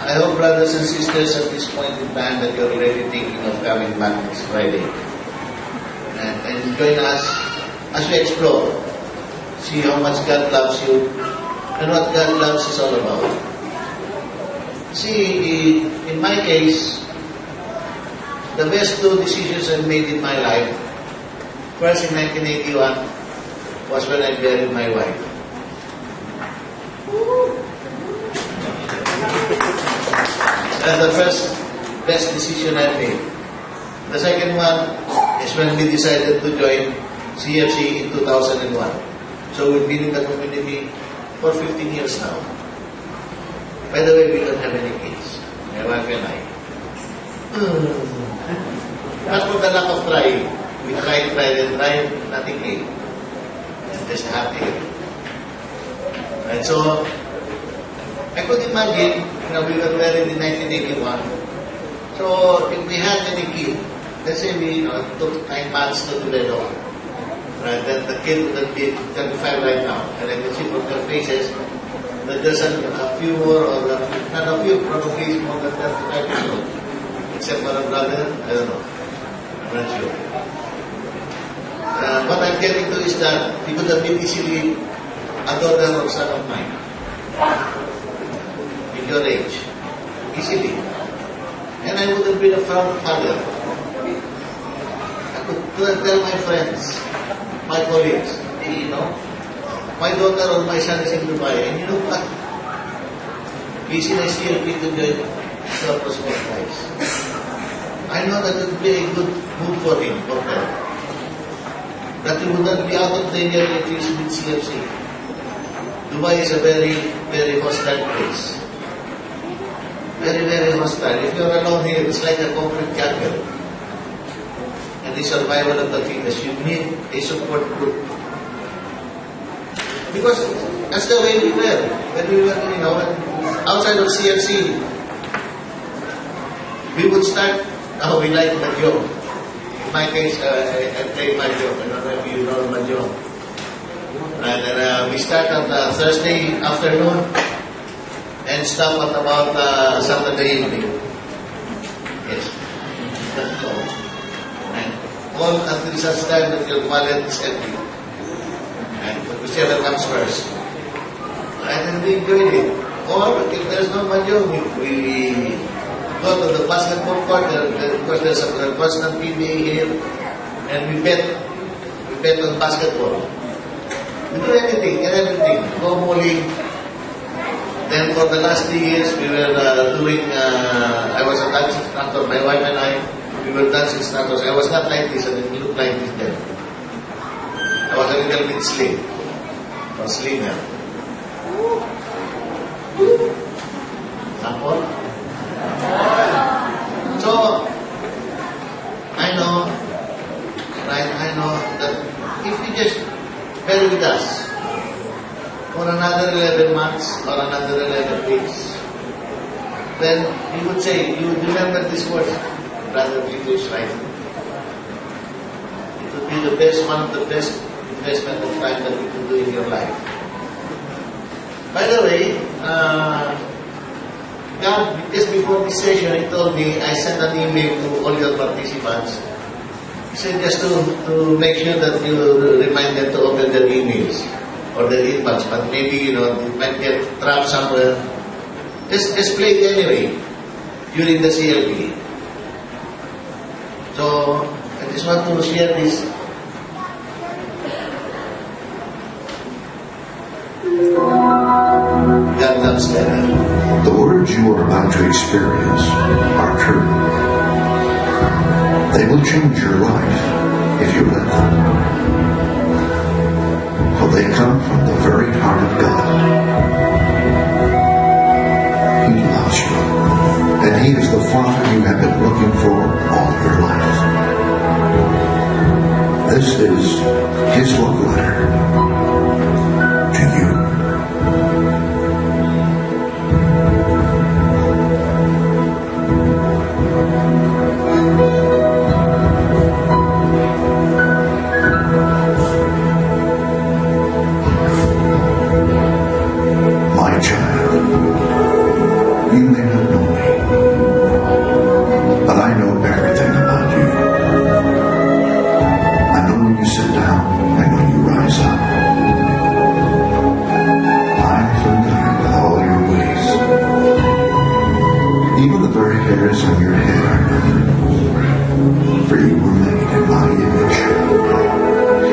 I hope, brothers and sisters, at this point in time that you're already thinking of coming back next Friday. And join us as we explore. See how much God loves you and what God loves is all about. See, in my case, the best two decisions I made in my life, first in 1981, was when I buried my wife. That's the first best decision I made. The second one is when we decided to join CFC in 2001. So we've been in the community for 15 years now. By the way, we don't have any kids. My wife and I. As for the lack of trying, we tried, nothing came. Just happy. And so, I could imagine, we were married in 1981. So, if we had any kid, let's say it took 9 months to develop. Right? Then the kid would be 35 right now. And I can see from their faces that there's a few more, or not a few, probably more than 35 years old. Except for a brother, I don't know. I'm not sure. What I'm getting to is that he could have been easily a daughter or son of mine. In your age. Easily. And I would have been a proud father. I could tell my friends, my colleagues, my daughter or my son is in Dubai. And you know what? Easy na still to join Surplus Guys. I know that it would be a good move for him, for them. That he would not be out of danger if he's with CFC. Dubai is a very, very hostile place. Very, very hostile. If you're alone here, it's like a concrete jungle. And the survival of the fittest, you need a support group. Because that's the way we were. When we were, outside of CFC, we would start, we like Mahjong. In my case, I play Mahjong. I don't know if you know Mahjong. And then we start on Thursday afternoon and stop at about Saturday evening. Yes. That's all. And all until such time that your wallet is empty. And whichever comes first. And then we enjoyed it. Or if there's no Mahjong, we go to the basketball court, because there's a constant PBA here, and we bet on basketball. We do anything and everything. Go bowling. Then for the last 3 years, we were doing, I was a dance instructor, my wife and I, we were dance instructors. I was not like this, I didn't look like this then. I was a little bit slim, or slimmer. Sample? So, I know that if you just bear with us for another 11 months or another 11 weeks, then you would say, you would remember this word, Brother Peter is right. It would be the best, one of the best investment of time that you can do in your life. By the way, God, just before this session, He told me, I sent an email to all your participants. He said just to make sure that you remind them to open their emails or their inbox, but maybe, it might get trapped somewhere. Just play it anyway during the CLP. So, I just want to share this. God loves better. The words you are about to experience are true. They will change your life if you let them. For they come from the very heart of God. He loves you, and He is the Father you have been looking for all your life. This is His love letter to you. My child, you may not know hairs on your head are numbered, for you were made in my image.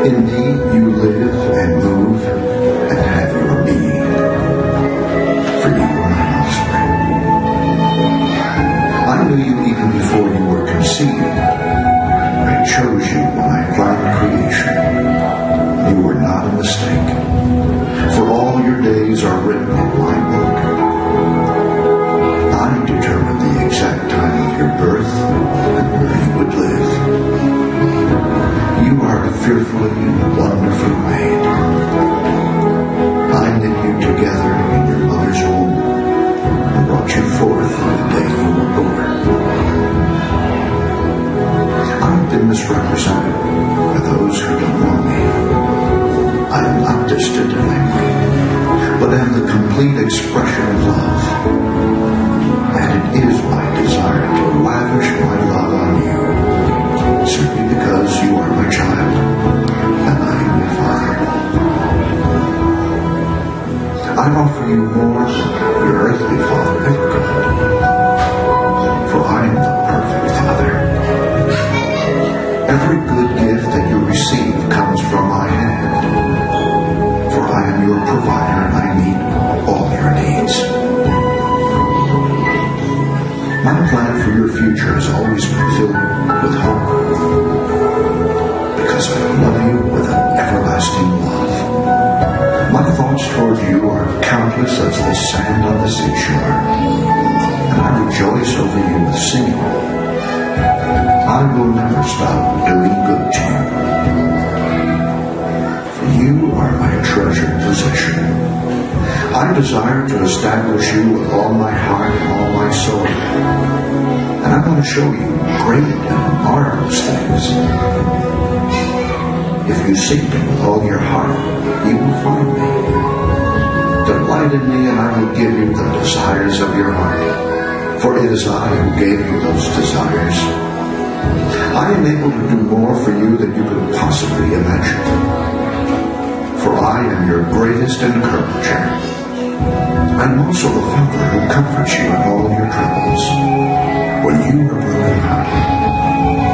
Indeed, you live and move and have your being, for you are my offspring. I knew you even before you were conceived. I chose you when I planned creation. You were not a mistake, for all your days are written in my book. I determined the exact time of your birth and where you would live. You are fearfully and wonderfully made. I knit you together in your mother's womb and brought you forth on the day you were born. I've been misrepresented by those who don't know me. I am not distant and angry, but am the complete expression of love. And it is my desire to lavish my love on you, simply because you are my child, and I am your father. I offer you more than your earthly father ever could, for I am the perfect father. Every good gift that you receive comes from my hand, for I am your provider and I meet all your needs. My plan for your future has always been filled with hope, because I love you with an everlasting love. My thoughts toward you are countless as the sand on the seashore, and I rejoice over you with singing. I will never stop doing good to you, for you are my treasured possession. I desire to establish you with all my heart and all my soul, and I want to show you great and marvelous things. If you seek me with all your heart, you will find me. Delight in me, and I will give you the desires of your heart, for it is I who gave you those desires. I am able to do more for you than you could possibly imagine, for I am your greatest encourager. I am also the Father who comforts you in all your troubles. When you are brokenhearted,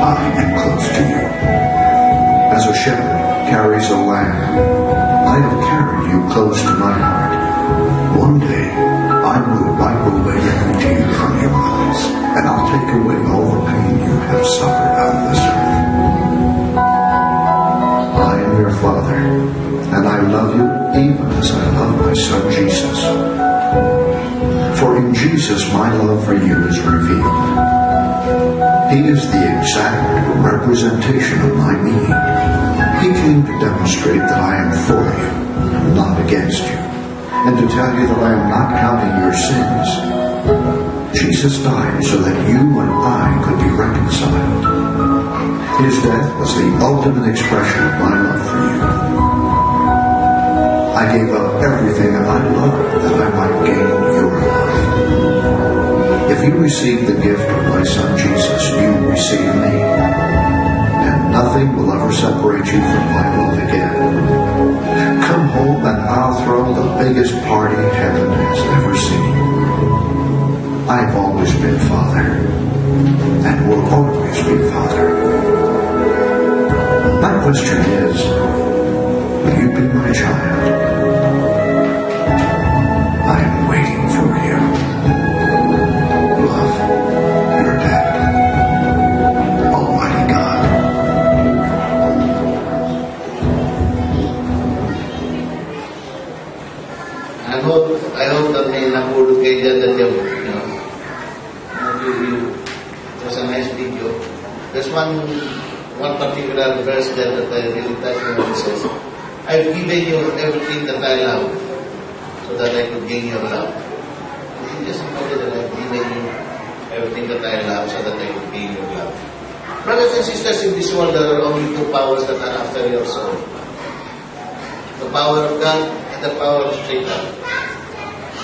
I am close to you. As a shepherd carries a lamb, I have carried you close to my heart. One day, I will wipe away every tear from your eyes, and I'll take away all the pain you have suffered on this earth. I am your Father, and I love you even as I love my Son Jesus. For in Jesus my love for you is revealed. He is the exact representation of my being. He came to demonstrate that I am for you, and not against you, and to tell you that I am not counting your sins. Jesus died so that you and I could be reconciled. His death was the ultimate expression of my love for you. I gave up everything I loved that I might gain your love. If you receive the gift of my Son Jesus, you receive me, and nothing will ever separate you from my love again. Come home and I'll throw the biggest party heaven has ever seen. I've always been Father, and will always be Father. My question is, will you be my child? I am waiting for you. Love, your dad, Almighty God. I hope that may napulog kayo dyan that you it was a nice video. There's one particular verse there that I really touched on. It says, I've given you everything that I love, so that I could gain your love. You just imagine that I've given you everything that I love, so that I could gain your love. Brothers and sisters, in this world, there are only two powers that are after your soul. The power of God and the power of Satan.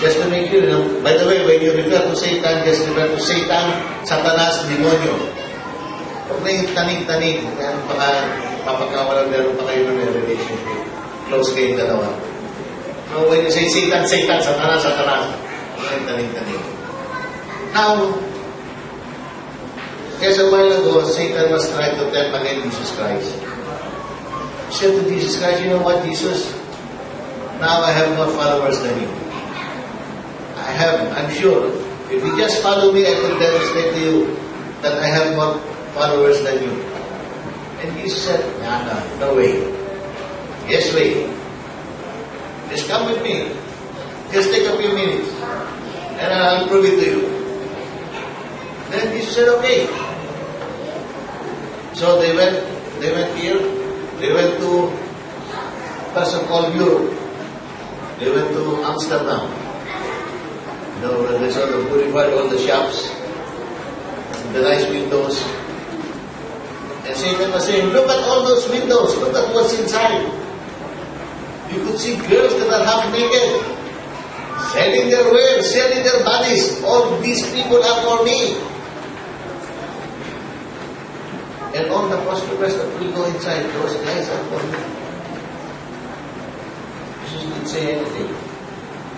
Just to make you know, by the way, when you refer to Satan, just refer to Satan, Satanas, Demonyo. Huwag na yung tanig-tanig, baka mapagkawalan meron pa kayo ng relationship. Close kayong dalawa. So when you say Satan, Satan, Satanas, Satanas, huwag na yung tanig-tanig. Now, Just a while ago, Satan was trying to tempt against Jesus Christ. He said to Jesus Christ, you know what, Jesus? Now I have more followers than you. I'm sure, if you just follow me, I could demonstrate to you that I have more followers than you. And Jesus said, no way. Yes, way. Just come with me. Just take a few minutes. And I'll prove it to you. Then Jesus said, okay. So they went here. They went to, first of all, Europe. They went to Amsterdam. You know, where they saw the boulevard, all the shops, the nice windows. And Satan was saying, look at all those windows. Look at what's inside. You could see girls that are half naked, selling their wares, selling their bodies. All these people are for me. And all the customers that will go inside, those guys are for me. Jesus didn't say anything.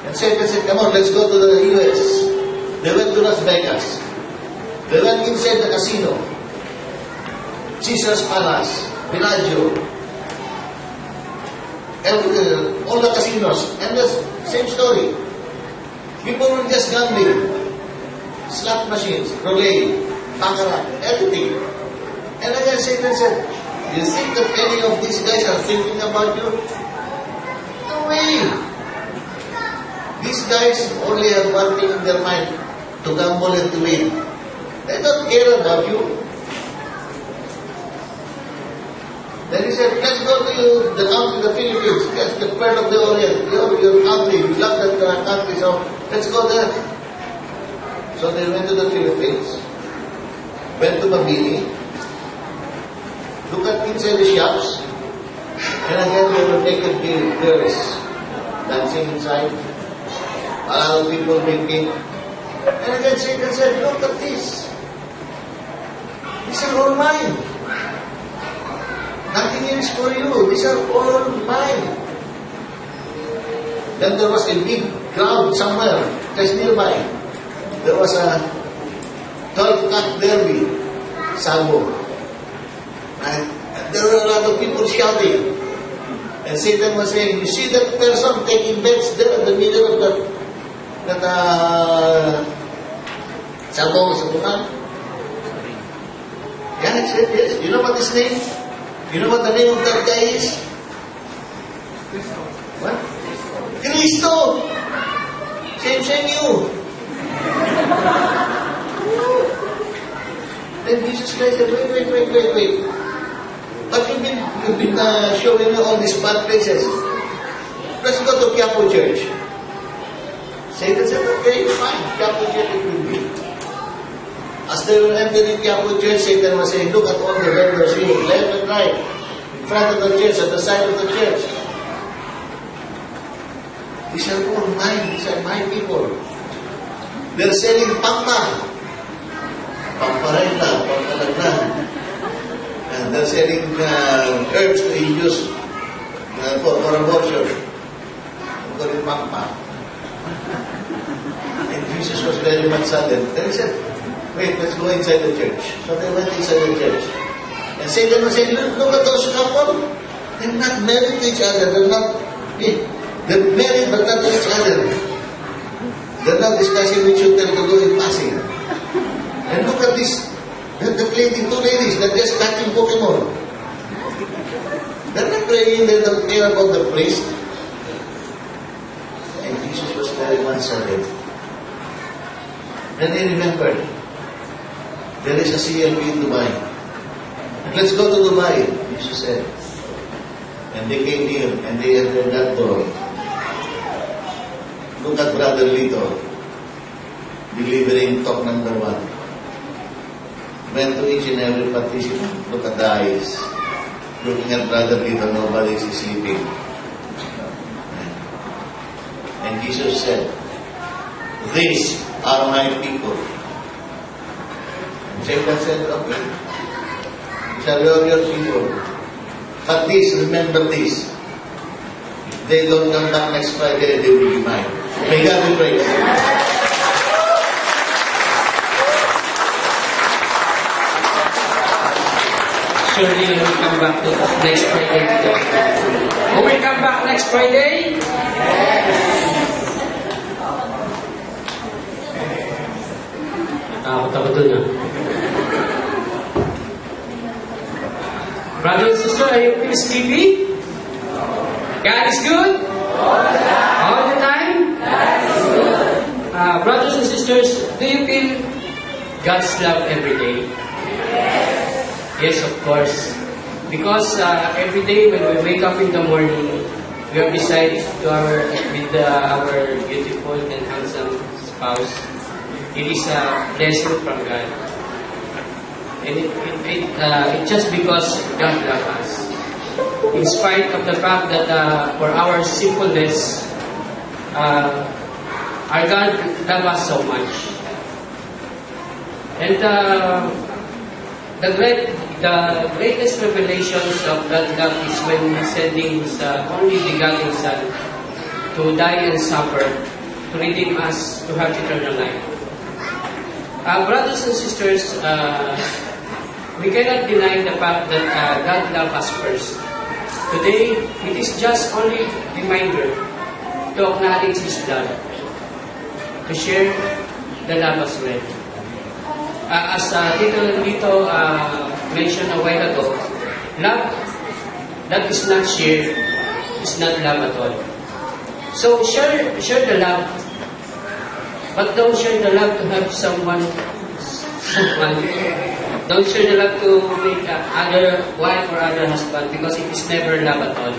And Satan said, come on, let's go to the US. They went to Las Vegas. They went inside the casino. Caesar's Palace, Bellagio, all the casinos. And the same story. People were just gambling. Slot machines, roulette, baccarat, everything. And again Satan said, you think that any of these guys are thinking about you? No way. These guys only have one thing in their mind, to gamble and to win. They don't care about you. Then he said, let's go to the country, the Philippines. That's the pearl of the Orient. Your country, you love that country, so let's go there. So they went to the Philippines, went to Mabini, look at inside the shops, and again there were naked girls dancing inside. A lot of people drinking. And again Satan said, look at this. These are all mine. Nothing here is for you. These are all mine. Then there was a big crowd somewhere, just nearby. There was a 12-cut derby, Sabo. And there were a lot of people shouting. And Satan was saying, you see that person taking bets there in the middle of Sabo, Sabukan? Yeah, I said yes. You know what his name? You know what the name of that guy is? What? Cristo! Same you. Then Jesus Christ said, wait. But you've been showing me all these bad places. Let's go to Quiapo Church. Satan said, okay, fine. Quiapo Church it will be. As they were entering Quiapo Church, Satan was saying, look at all the vendors here, left and right, in front of the church, at the side of the church. These are all mine. These are my people. They're selling pampa. Pamparela, pampalaglan. And they're selling herbs to use for abortion. We call it pampa. And Jesus was very much saddened. Then he said, wait, let's go inside the church. So they went inside the church. And Satan was saying, look at those couple. They're not married to each other. They're married but not to each other. They're not discussing which hotel to go in passing. And look at this. The two ladies that just catching Pokemon. They're not praying, they don't care about the priest. And Jesus was very much saddened. Then he remembered, there is a CLP in Dubai. And let's go to Dubai, Jesus said. And they came here and they entered that door. Look at Brother Lito, delivering talk number 1. Went to each and every participant. Look at the eyes. Looking at Brother Lito, nobody is sleeping. And Jesus said, these are my people. And Satan said, okay, these are all your people. But this, remember this. If they don't come back next Friday, they will be mine. May God be praised. surely we will come back to next Friday today. Who will come back next Friday? Takot ako dun ah. Brother and sister, are you feel sleepy? God is good? All the time? Brothers and sisters, do you feel God's love every day? Yes, of course. Because every day when we wake up in the morning, we are beside our beautiful and handsome spouse. It is a blessing from God. And it's just because God loves us. In spite of the fact that for our sinfulness, our God loves us so much. And the greatest revelations of God's love is when He sending His only begotten Son to die and suffer to redeem us to have eternal life. Brothers and sisters, we cannot deny the fact that God loves us first. Today, it is just only reminder to acknowledge His love, to share the love as well. As Tito Lito mentioned a while ago, love that is not shared is not love at all. So share the love, but don't share the love to have someone. Don't share the love to make other wife or other husband, because it is never love at all.